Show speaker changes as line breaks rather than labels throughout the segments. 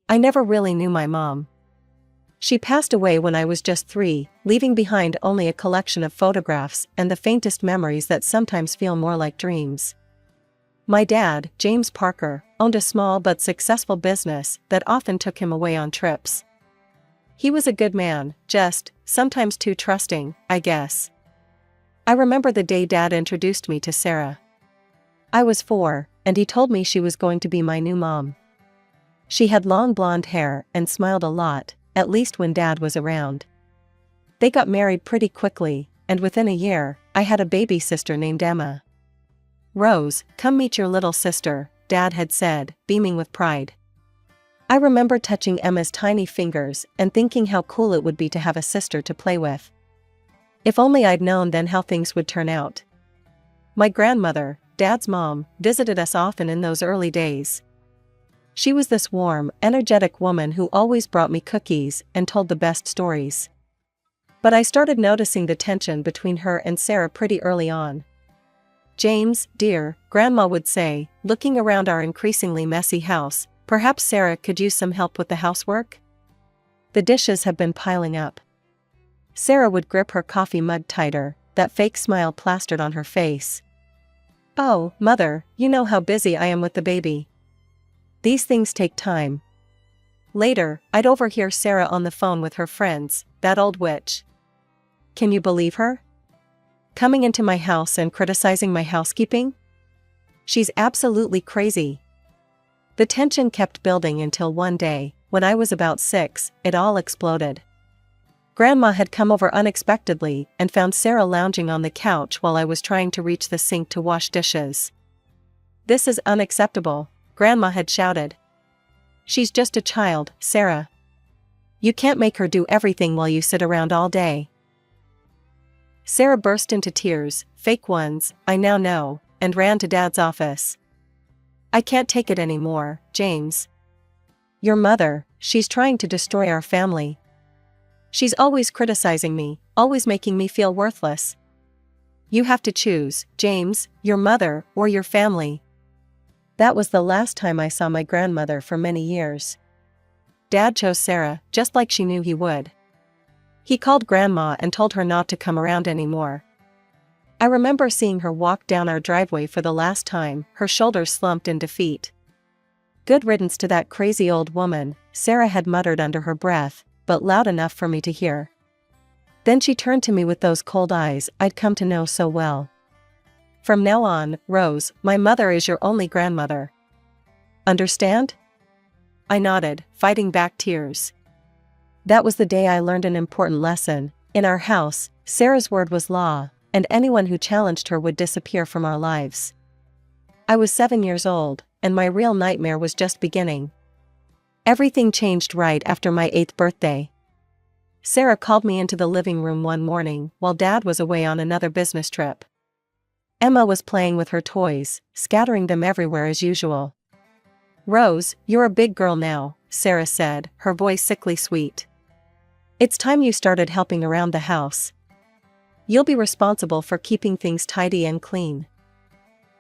I never really knew my mom. She passed away when I was just 3, leaving behind only a collection of photographs and the faintest memories that sometimes feel more like dreams. My dad, James Parker, owned a small but successful business that often took him away on trips. He was a good man, just, sometimes too trusting, I guess. I remember the day Dad introduced me to Sarah. I was 4, and he told me she was going to be my new mom. She had long blonde hair and smiled a lot, at least when Dad was around. They got married pretty quickly, and within a year, I had a baby sister named Emma. "Rose, come meet your little sister," Dad had said, beaming with pride. I remember touching Emma's tiny fingers and thinking how cool it would be to have a sister to play with. If only I'd known then how things would turn out. My grandmother, Dad's mom, visited us often in those early days. She was this warm, energetic woman who always brought me cookies and told the best stories. But I started noticing the tension between her and Sarah pretty early on. "James, dear," Grandma would say, looking around our increasingly messy house, "perhaps Sarah could use some help with the housework? The dishes have been piling up." Sarah would grip her coffee mug tighter, that fake smile plastered on her face. "Oh, Mother, you know how busy I am with the baby. These things take time." Later, I'd overhear Sarah on the phone with her friends, that old witch. Can you believe her? Coming into my house and criticizing my housekeeping? She's absolutely crazy. The tension kept building until one day, when I was about 6, it all exploded. Grandma had come over unexpectedly and found Sarah lounging on the couch while I was trying to reach the sink to wash dishes. "This is unacceptable," Grandma had shouted. "She's just a child, Sarah. You can't make her do everything while you sit around all day." Sarah burst into tears, fake ones, I now know, and ran to Dad's office. "I can't take it anymore, James. Your mother, she's trying to destroy our family. She's always criticizing me, always making me feel worthless. You have to choose, James, your mother or your family." That was the last time I saw my grandmother for many years. Dad chose Sarah, just like she knew he would. He called Grandma and told her not to come around anymore. I remember seeing her walk down our driveway for the last time, her shoulders slumped in defeat. "Good riddance to that crazy old woman," Sarah had muttered under her breath, but loud enough for me to hear. Then she turned to me with those cold eyes I'd come to know so well. "From now on, Rose, my mother is your only grandmother. Understand?" I nodded, fighting back tears. That was the day I learned an important lesson. In our house, Sarah's word was law, and anyone who challenged her would disappear from our lives. I was 7 years old, and my real nightmare was just beginning. Everything changed right after my 8th birthday. Sarah called me into the living room one morning while Dad was away on another business trip. Emma was playing with her toys, scattering them everywhere as usual. "Rose, you're a big girl now," Sarah said, her voice sickly sweet. "It's time you started helping around the house. You'll be responsible for keeping things tidy and clean."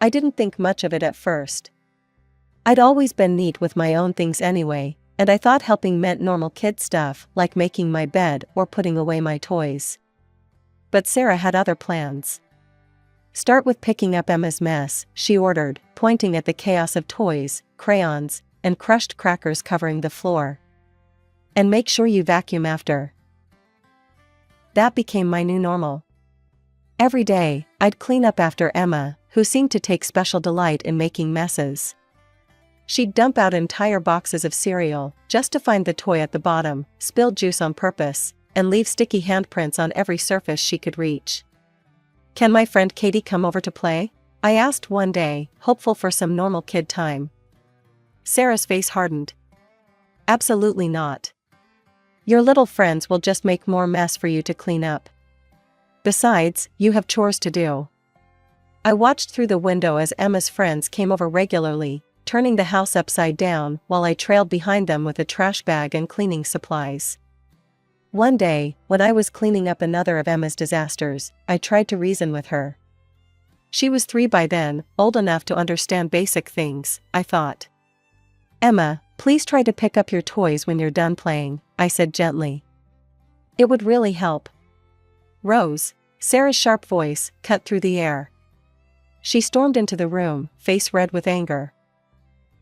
I didn't think much of it at first. I'd always been neat with my own things anyway, and I thought helping meant normal kid stuff like making my bed or putting away my toys. But Sarah had other plans. "Start with picking up Emma's mess," she ordered, pointing at the chaos of toys, crayons, and crushed crackers covering the floor. "And make sure you vacuum after." That became my new normal. Every day, I'd clean up after Emma, who seemed to take special delight in making messes. She'd dump out entire boxes of cereal, just to find the toy at the bottom, spill juice on purpose, and leave sticky handprints on every surface she could reach. "Can my friend Katie come over to play?" I asked one day, hopeful for some normal kid time. Sarah's face hardened. "Absolutely not. Your little friends will just make more mess for you to clean up. Besides, you have chores to do." I watched through the window as Emma's friends came over regularly, turning the house upside down while I trailed behind them with a trash bag and cleaning supplies. One day, when I was cleaning up another of Emma's disasters, I tried to reason with her. She was 3 by then, old enough to understand basic things, I thought. "Emma, Please try to pick up your toys when you're done playing, I said gently. It would really help. Rose, Sarah's sharp voice cut through the air. She stormed into the room, face red with anger.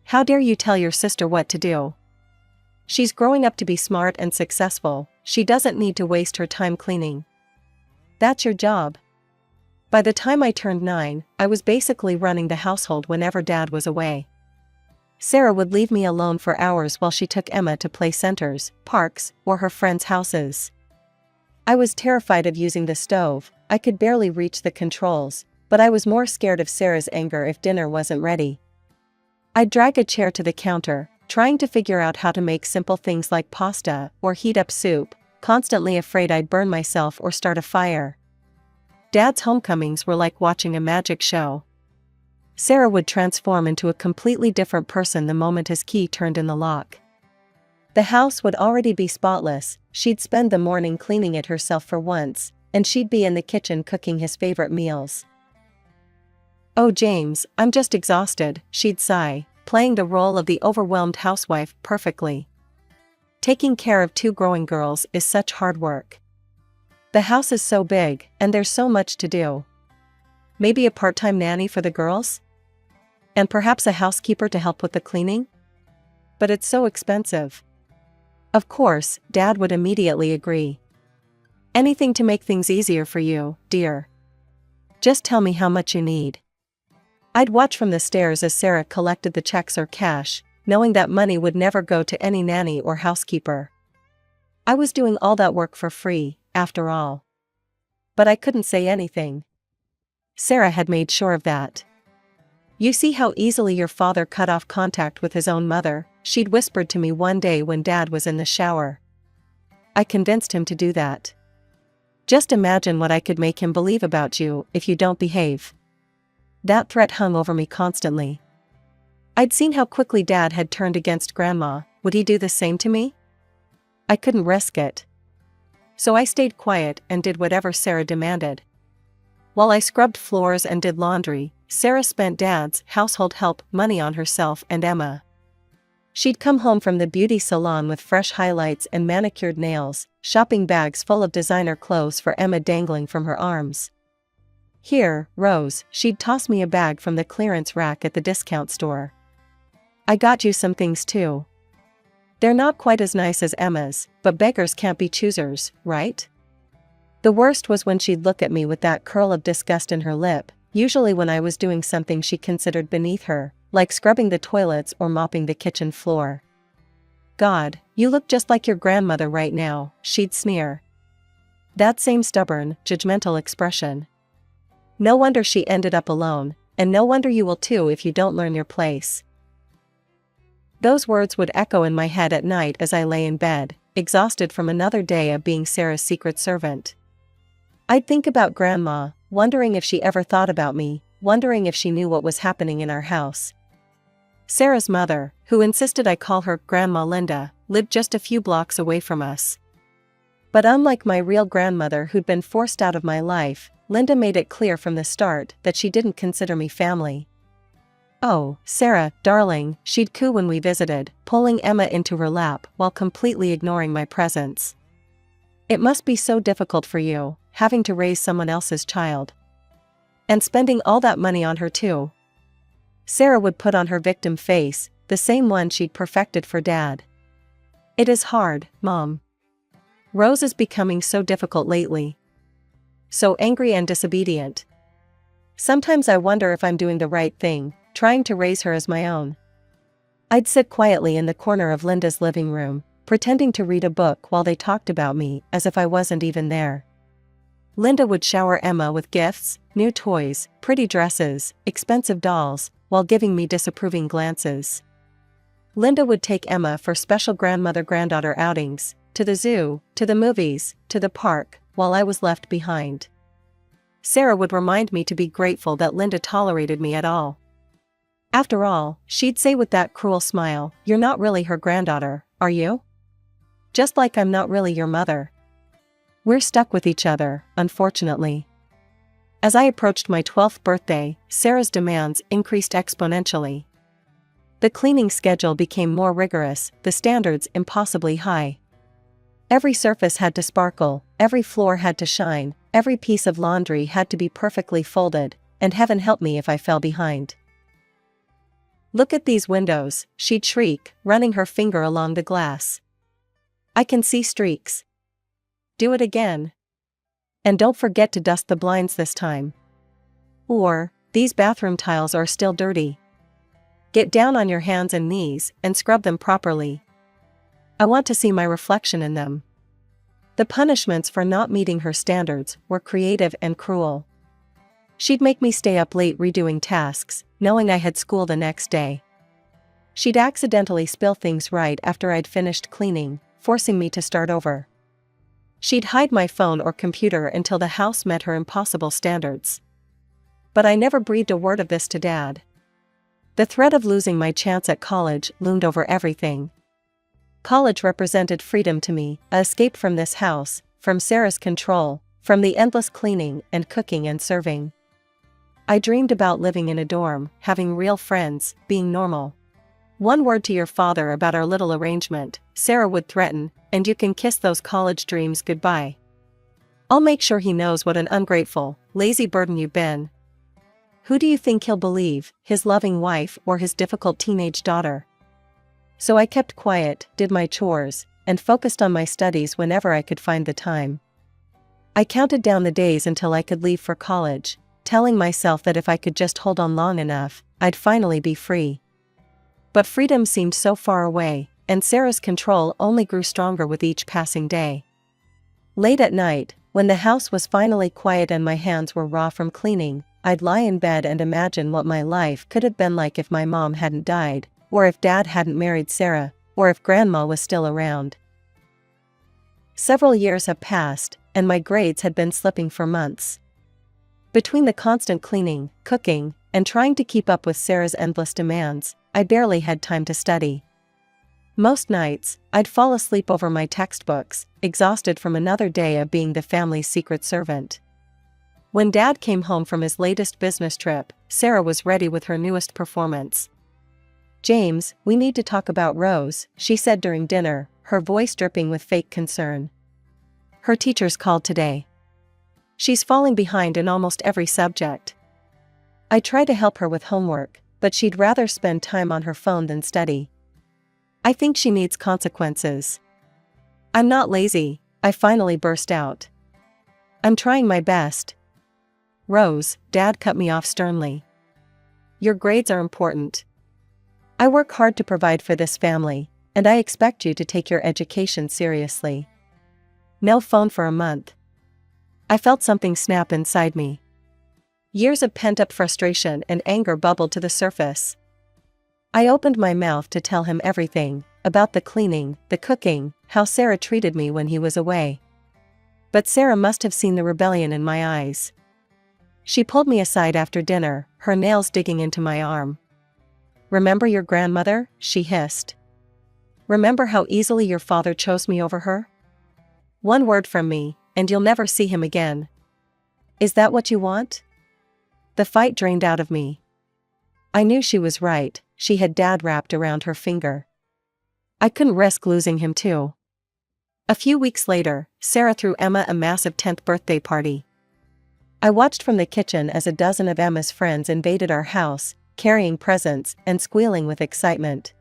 How dare you tell your sister what to do? She's growing up to be smart and successful, she doesn't need to waste her time cleaning. That's your job. By the time I turned 9, I was basically running the household whenever Dad was away. Sarah would leave me alone for hours while she took Emma to play centers, parks, or her friends' houses. I was terrified of using the stove, I could barely reach the controls, but I was more scared of Sarah's anger if dinner wasn't ready. I'd drag a chair to the counter, trying to figure out how to make simple things like pasta or heat up soup, constantly afraid I'd burn myself or start a fire. Dad's homecomings were like watching a magic show. Sarah would transform into a completely different person the moment his key turned in the lock. The house would already be spotless, she'd spend the morning cleaning it herself for once, and she'd be in the kitchen cooking his favorite meals. Oh James, I'm just exhausted, she'd sigh, playing the role of the overwhelmed housewife perfectly. Taking care of 2 growing girls is such hard work. The house is so big, and there's so much to do. Maybe a part-time nanny for the girls? And perhaps a housekeeper to help with the cleaning? But it's so expensive. Of course, Dad would immediately agree. Anything to make things easier for you, dear. Just tell me how much you need. I'd watch from the stairs as Sarah collected the checks or cash, knowing that money would never go to any nanny or housekeeper. I was doing all that work for free, after all. But I couldn't say anything. Sarah had made sure of that. You see how easily your father cut off contact with his own mother, she'd whispered to me one day when Dad was in the shower. I convinced him to do that. Just imagine what I could make him believe about you if you don't behave. That threat hung over me constantly. I'd seen how quickly Dad had turned against Grandma, would he do the same to me? I couldn't risk it. So I stayed quiet and did whatever Sarah demanded. While I scrubbed floors and did laundry, Sarah spent Dad's household help money on herself and Emma. She'd come home from the beauty salon with fresh highlights and manicured nails, shopping bags full of designer clothes for Emma dangling from her arms. Here, Rose, she'd toss me a bag from the clearance rack at the discount store. I got you some things too. They're not quite as nice as Emma's, but beggars can't be choosers, right? The worst was when she'd look at me with that curl of disgust in her lip, usually when I was doing something she considered beneath her, like scrubbing the toilets or mopping the kitchen floor. God, you look just like your grandmother right now, she'd sneer. That same stubborn, judgmental expression. No wonder she ended up alone, and no wonder you will too if you don't learn your place. Those words would echo in my head at night as I lay in bed, exhausted from another day of being Sarah's secret servant. I'd think about Grandma, wondering if she ever thought about me, wondering if she knew what was happening in our house. Sarah's mother, who insisted I call her Grandma Linda, lived just a few blocks away from us. But unlike my real grandmother who'd been forced out of my life, Linda made it clear from the start that she didn't consider me family. Oh, Sarah, darling, she'd coo when we visited, pulling Emma into her lap while completely ignoring my presence. It must be so difficult for you, having to raise someone else's child. And spending all that money on her too. Sarah would put on her victim face, the same one she'd perfected for Dad. It is hard, Mom. Rose is becoming so difficult lately. So angry and disobedient. Sometimes I wonder if I'm doing the right thing, trying to raise her as my own. I'd sit quietly in the corner of Linda's living room, pretending to read a book while they talked about me as if I wasn't even there. Linda would shower Emma with gifts, new toys, pretty dresses, expensive dolls, while giving me disapproving glances. Linda would take Emma for special grandmother-granddaughter outings, to the zoo, to the movies, to the park, while I was left behind. Sarah would remind me to be grateful that Linda tolerated me at all. After all, she'd say with that cruel smile, "You're not really her granddaughter, are you? Just like I'm not really your mother." We're stuck with each other, unfortunately. As I approached my 12th birthday, Sarah's demands increased exponentially. The cleaning schedule became more rigorous, the standards impossibly high. Every surface had to sparkle, every floor had to shine, every piece of laundry had to be perfectly folded, and heaven help me if I fell behind. "Look at these windows," she'd shriek, running her finger along the glass. "I can see streaks. Do it again. And don't forget to dust the blinds this time." Or, "These bathroom tiles are still dirty. Get down on your hands and knees and scrub them properly. I want to see my reflection in them." The punishments for not meeting her standards were creative and cruel. She'd make me stay up late redoing tasks, knowing I had school the next day. She'd accidentally spill things right after I'd finished cleaning, forcing me to start over. She'd hide my phone or computer until the house met her impossible standards. But I never breathed a word of this to Dad. The threat of losing my chance at college loomed over everything. College represented freedom to me, a escape from this house, from Sarah's control, from the endless cleaning and cooking and serving. I dreamed about living in a dorm, having real friends, being normal. "One word to your father about our little arrangement," Sarah would threaten, "and you can kiss those college dreams goodbye. I'll make sure he knows what an ungrateful, lazy burden you've been." Who do you think he'll believe, his loving wife or his difficult teenage daughter? So I kept quiet, did my chores, and focused on my studies whenever I could find the time. I counted down the days until I could leave for college, telling myself that if I could just hold on long enough, I'd finally be free. But freedom seemed so far away, and Sarah's control only grew stronger with each passing day. Late at night, when the house was finally quiet and my hands were raw from cleaning, I'd lie in bed and imagine what my life could have been like if my mom hadn't died, or if Dad hadn't married Sarah, or if Grandma was still around. Several years have passed, and my grades had been slipping for months. Between the constant cleaning, cooking, and trying to keep up with Sarah's endless demands, I barely had time to study. Most nights, I'd fall asleep over my textbooks, exhausted from another day of being the family's secret servant. When Dad came home from his latest business trip, Sarah was ready with her newest performance. "James, we need to talk about Rose," she said during dinner, her voice dripping with fake concern. "Her teacher's called today. She's falling behind in almost every subject. I try to help her with homework, but she'd rather spend time on her phone than study. I think she needs consequences." "I'm not lazy," I finally burst out. "I'm trying my best." "Rose," Dad cut me off sternly. "Your grades are important. I work hard to provide for this family, and I expect you to take your education seriously. No phone for a month." I felt something snap inside me. Years of pent-up frustration and anger bubbled to the surface. I opened my mouth to tell him everything, about the cleaning, the cooking, how Sarah treated me when he was away. But Sarah must have seen the rebellion in my eyes. She pulled me aside after dinner, her nails digging into my arm. "Remember your grandmother?" she hissed. "Remember how easily your father chose me over her? One word from me, and you'll never see him again. Is that what you want?" The fight drained out of me. I knew she was right, she had Dad wrapped around her finger. I couldn't risk losing him too. A few weeks later, Sarah threw Emma a massive 10th birthday party. I watched from the kitchen as a dozen of Emma's friends invaded our house, carrying presents and squealing with excitement.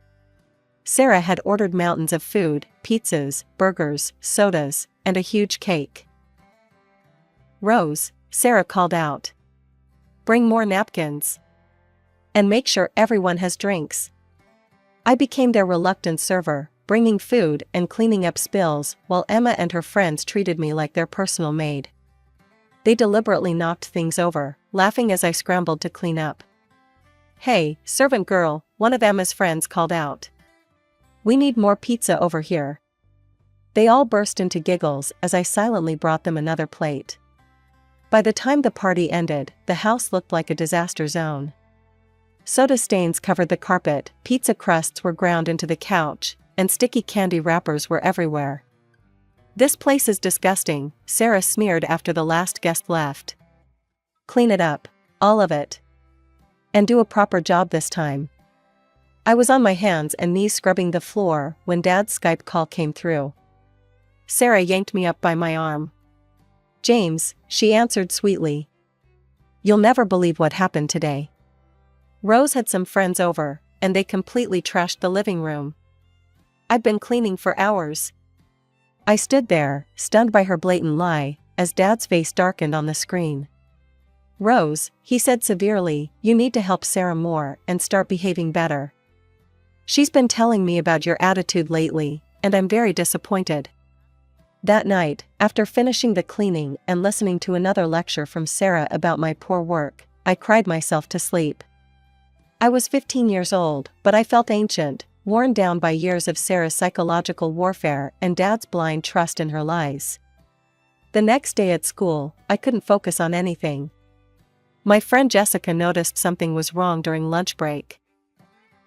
Sarah had ordered mountains of food, pizzas, burgers, sodas, and a huge cake. "Rose," Sarah called out. "Bring more napkins. And make sure everyone has drinks." I became their reluctant server, bringing food and cleaning up spills while Emma and her friends treated me like their personal maid. They deliberately knocked things over, laughing as I scrambled to clean up. "Hey, servant girl," one of Emma's friends called out. "We need more pizza over here." They all burst into giggles as I silently brought them another plate. By the time the party ended, the house looked like a disaster zone. Soda stains covered the carpet, pizza crusts were ground into the couch, and sticky candy wrappers were everywhere. "This place is disgusting," Sarah smeared after the last guest left. "Clean it up. All of it. And do a proper job this time." I was on my hands and knees scrubbing the floor when Dad's Skype call came through. Sarah yanked me up by my arm. "James," she answered sweetly. "You'll never believe what happened today." Rose had some friends over, and they completely trashed the living room. I'd been cleaning for hours. I stood there, stunned by her blatant lie, as Dad's face darkened on the screen. "Rose," he said severely, "you need to help Sarah more and start behaving better. She's been telling me about your attitude lately, and I'm very disappointed." That night, after finishing the cleaning and listening to another lecture from Sarah about my poor work, I cried myself to sleep. I was 15 years old, but I felt ancient, worn down by years of Sarah's psychological warfare and Dad's blind trust in her lies. The next day at school, I couldn't focus on anything. My friend Jessica noticed something was wrong during lunch break.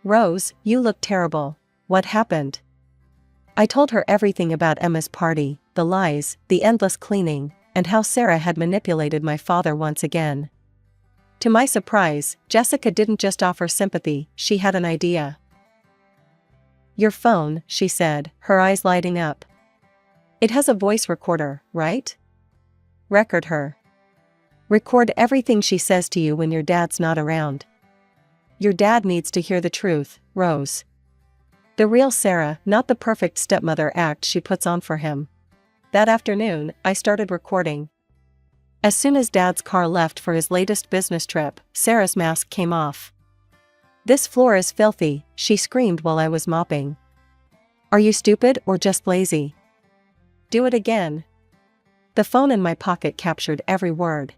"Rose, you look terrible. What happened?" I told her everything about Emma's party, the lies, the endless cleaning, and how Sarah had manipulated my father once again. To my surprise, Jessica didn't just offer sympathy, she had an idea. "Your phone," she said, her eyes lighting up. "It has a voice recorder, right? Record her. Record everything she says to you when your dad's not around. Your dad needs to hear the truth, Rose. The real Sarah, not the perfect stepmother act she puts on for him." That afternoon, I started recording. As soon as Dad's car left for his latest business trip, Sarah's mask came off. "This floor is filthy," she screamed while I was mopping. "Are you stupid or just lazy? Do it again." The phone in my pocket captured every word.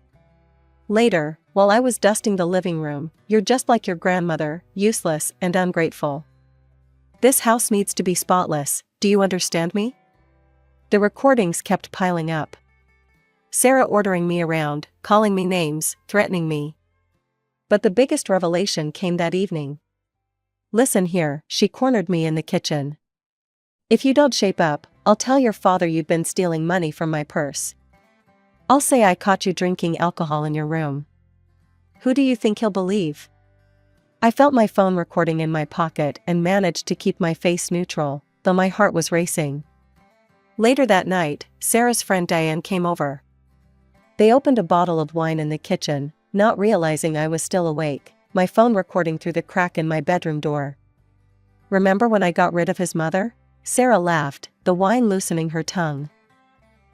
Later, while I was dusting the living room, "You're just like your grandmother, useless and ungrateful. This house needs to be spotless, do you understand me?" The recordings kept piling up. Sarah ordering me around, calling me names, threatening me. But the biggest revelation came that evening. "Listen here," she cornered me in the kitchen. "If you don't shape up, I'll tell your father you've been stealing money from my purse. I'll say I caught you drinking alcohol in your room. Who do you think he'll believe?" I felt my phone recording in my pocket and managed to keep my face neutral, though my heart was racing. Later that night, Sarah's friend Diane came over. They opened a bottle of wine in the kitchen, not realizing I was still awake, my phone recording through the crack in my bedroom door. "Remember when I got rid of his mother?" Sarah laughed, the wine loosening her tongue.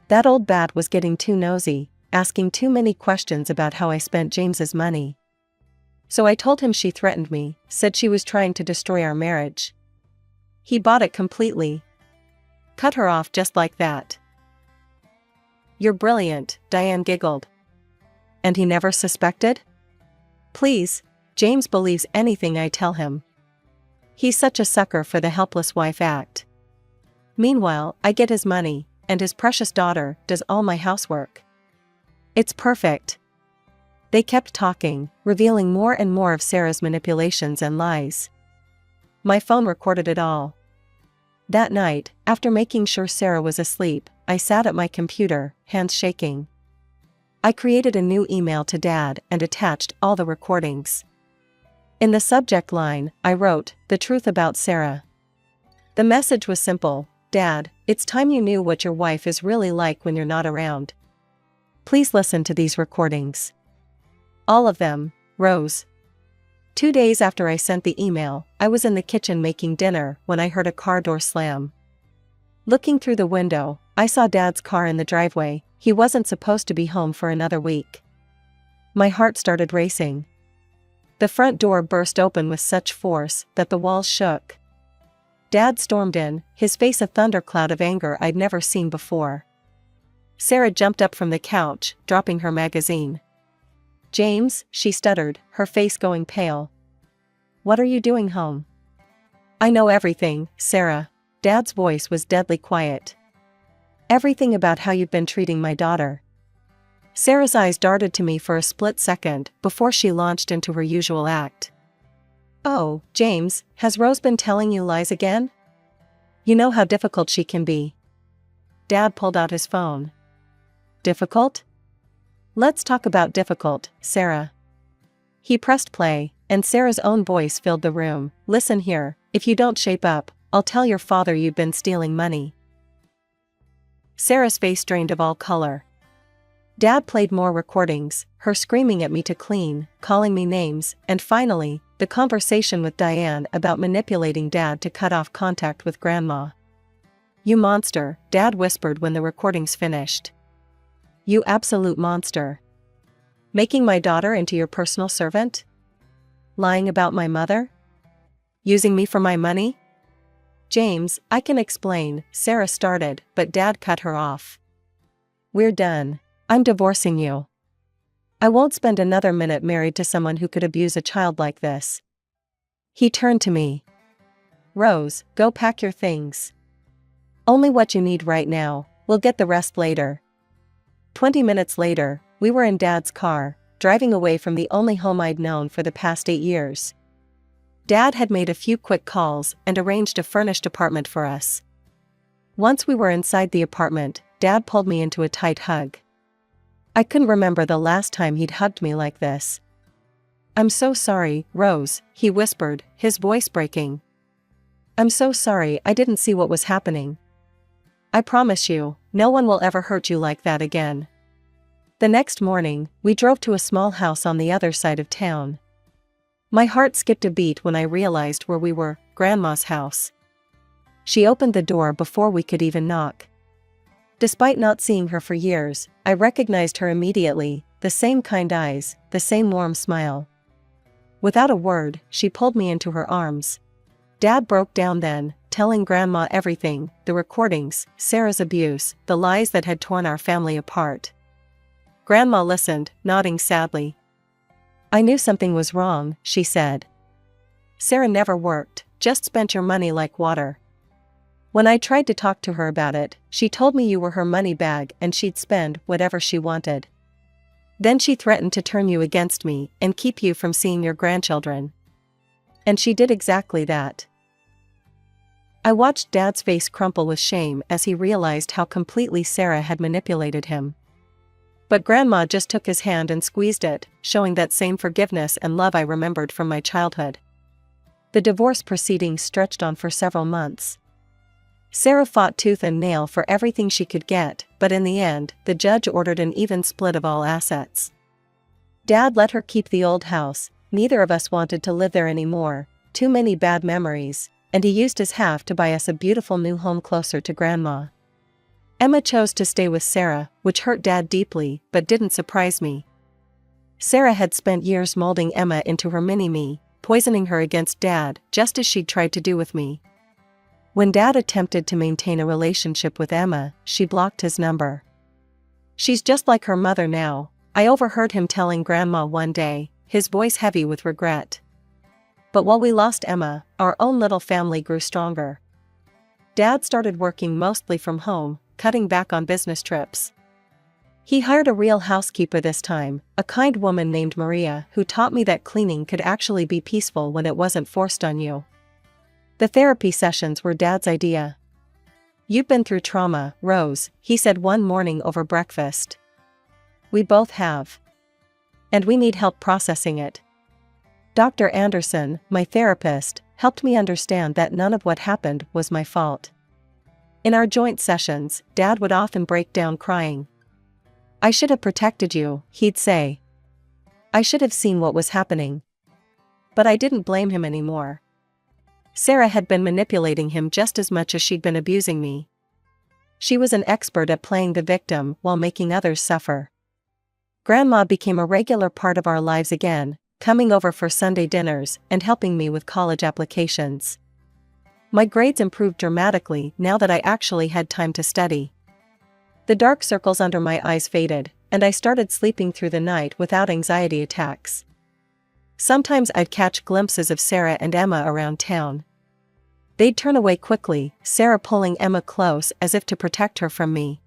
"That old bat was getting too nosy, asking too many questions about how I spent James's money. So I told him she threatened me, said she was trying to destroy our marriage. He bought it completely. Cut her off just like that." "You're brilliant," Diane giggled. "And he never suspected?" "Please, James believes anything I tell him. He's such a sucker for the helpless wife act. Meanwhile, I get his money, and his precious daughter does all my housework. It's perfect." They kept talking, revealing more and more of Sarah's manipulations and lies. My phone recorded it all. That night, after making sure Sarah was asleep, I sat at my computer, hands shaking. I created a new email to Dad and attached all the recordings. In the subject line, I wrote, "The truth about Sarah." The message was simple: "Dad, it's time you knew what your wife is really like when you're not around. Please listen to these recordings. All of them, Rose." 2 days after I sent the email, I was in the kitchen making dinner when I heard a car door slam. Looking through the window, I saw Dad's car in the driveway. He wasn't supposed to be home for another week. My heart started racing. The front door burst open with such force that the walls shook. Dad stormed in, his face a thundercloud of anger I'd never seen before. Sarah jumped up from the couch, dropping her magazine. "James," she stuttered, her face going pale. "What are you doing home?" "I know everything, Sarah." Dad's voice was deadly quiet. "Everything about how you've been treating my daughter." Sarah's eyes darted to me for a split second before she launched into her usual act. "Oh, James, has Rose been telling you lies again? You know how difficult she can be." Dad pulled out his phone. "Difficult? Let's talk about difficult, Sarah." He pressed play, and Sarah's own voice filled the room. "Listen here, if you don't shape up, I'll tell your father you've been stealing money." Sarah's face drained of all color. Dad played more recordings, her screaming at me to clean, calling me names, and finally, the conversation with Diane about manipulating Dad to cut off contact with Grandma. "You monster," Dad whispered when the recordings finished. "You absolute monster. Making my daughter into your personal servant? Lying about my mother? Using me for my money?" "James, I can explain," Sarah started, but Dad cut her off. "We're done. I'm divorcing you. I won't spend another minute married to someone who could abuse a child like this." He turned to me. "Rose, go pack your things. Only what you need right now, we'll get the rest later." 20 minutes later, we were in Dad's car, driving away from the only home I'd known for the past 8 years. Dad had made a few quick calls and arranged a furnished apartment for us. Once we were inside the apartment, Dad pulled me into a tight hug. I couldn't remember the last time he'd hugged me like this. "I'm so sorry, Rose," he whispered, his voice breaking. "I'm so sorry, I didn't see what was happening. I promise you, no one will ever hurt you like that again." The next morning, we drove to a small house on the other side of town. My heart skipped a beat when I realized where we were, Grandma's house. She opened the door before we could even knock. Despite not seeing her for years, I recognized her immediately, the same kind eyes, the same warm smile. Without a word, she pulled me into her arms. Dad broke down then, telling Grandma everything, the recordings, Sarah's abuse, the lies that had torn our family apart. Grandma listened, nodding sadly. "I knew something was wrong," she said. "Sarah never worked, just spent your money like water. When I tried to talk to her about it, she told me you were her money bag and she'd spend whatever she wanted. Then she threatened to turn you against me and keep you from seeing your grandchildren. And she did exactly that." I watched Dad's face crumple with shame as he realized how completely Sarah had manipulated him. But Grandma just took his hand and squeezed it, showing that same forgiveness and love I remembered from my childhood. The divorce proceedings stretched on for several months. Sarah fought tooth and nail for everything she could get, but in the end, the judge ordered an even split of all assets. Dad let her keep the old house, neither of us wanted to live there anymore, too many bad memories, and he used his half to buy us a beautiful new home closer to Grandma. Emma chose to stay with Sarah, which hurt Dad deeply, but didn't surprise me. Sarah had spent years molding Emma into her mini-me, poisoning her against Dad, just as she'd tried to do with me. When Dad attempted to maintain a relationship with Emma, she blocked his number. "She's just like her mother now," I overheard him telling Grandma one day, his voice heavy with regret. But while we lost Emma, our own little family grew stronger. Dad started working mostly from home, cutting back on business trips. He hired a real housekeeper this time, a kind woman named Maria, who taught me that cleaning could actually be peaceful when it wasn't forced on you. The therapy sessions were Dad's idea. "You've been through trauma, Rose," he said one morning over breakfast. "We both have. And we need help processing it." Dr. Anderson, my therapist, helped me understand that none of what happened was my fault. In our joint sessions, Dad would often break down crying. "I should have protected you," he'd say. "I should have seen what was happening." But I didn't blame him anymore. Sarah had been manipulating him just as much as she'd been abusing me. She was an expert at playing the victim while making others suffer. Grandma became a regular part of our lives again, coming over for Sunday dinners and helping me with college applications. My grades improved dramatically now that I actually had time to study. The dark circles under my eyes faded, and I started sleeping through the night without anxiety attacks. Sometimes I'd catch glimpses of Sarah and Emma around town. They'd turn away quickly, Sarah pulling Emma close as if to protect her from me.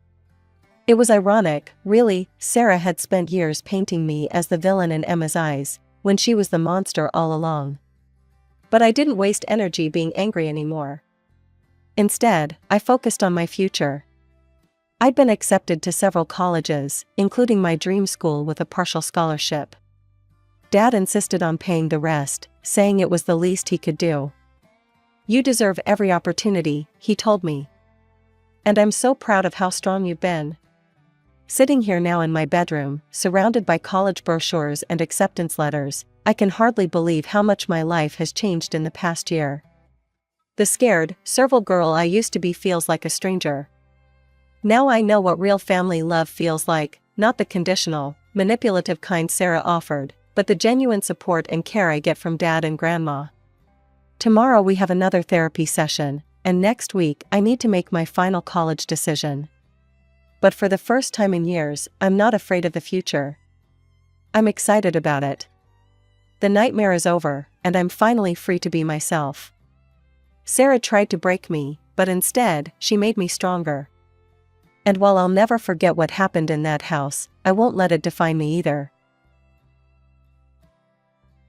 It was ironic, really. Sarah had spent years painting me as the villain in Emma's eyes, when she was the monster all along. But I didn't waste energy being angry anymore. Instead, I focused on my future. I'd been accepted to several colleges, including my dream school with a partial scholarship. Dad insisted on paying the rest, saying it was the least he could do. "You deserve every opportunity," he told me. "And I'm so proud of how strong you've been." Sitting here now in my bedroom, surrounded by college brochures and acceptance letters, I can hardly believe how much my life has changed in the past year. The scared, servile girl I used to be feels like a stranger. Now I know what real family love feels like, not the conditional, manipulative kind Sarah offered, but the genuine support and care I get from Dad and Grandma. Tomorrow we have another therapy session, and next week I need to make my final college decision. But for the first time in years, I'm not afraid of the future. I'm excited about it. The nightmare is over, and I'm finally free to be myself. Sarah tried to break me, but instead, she made me stronger. And while I'll never forget what happened in that house, I won't let it define me either.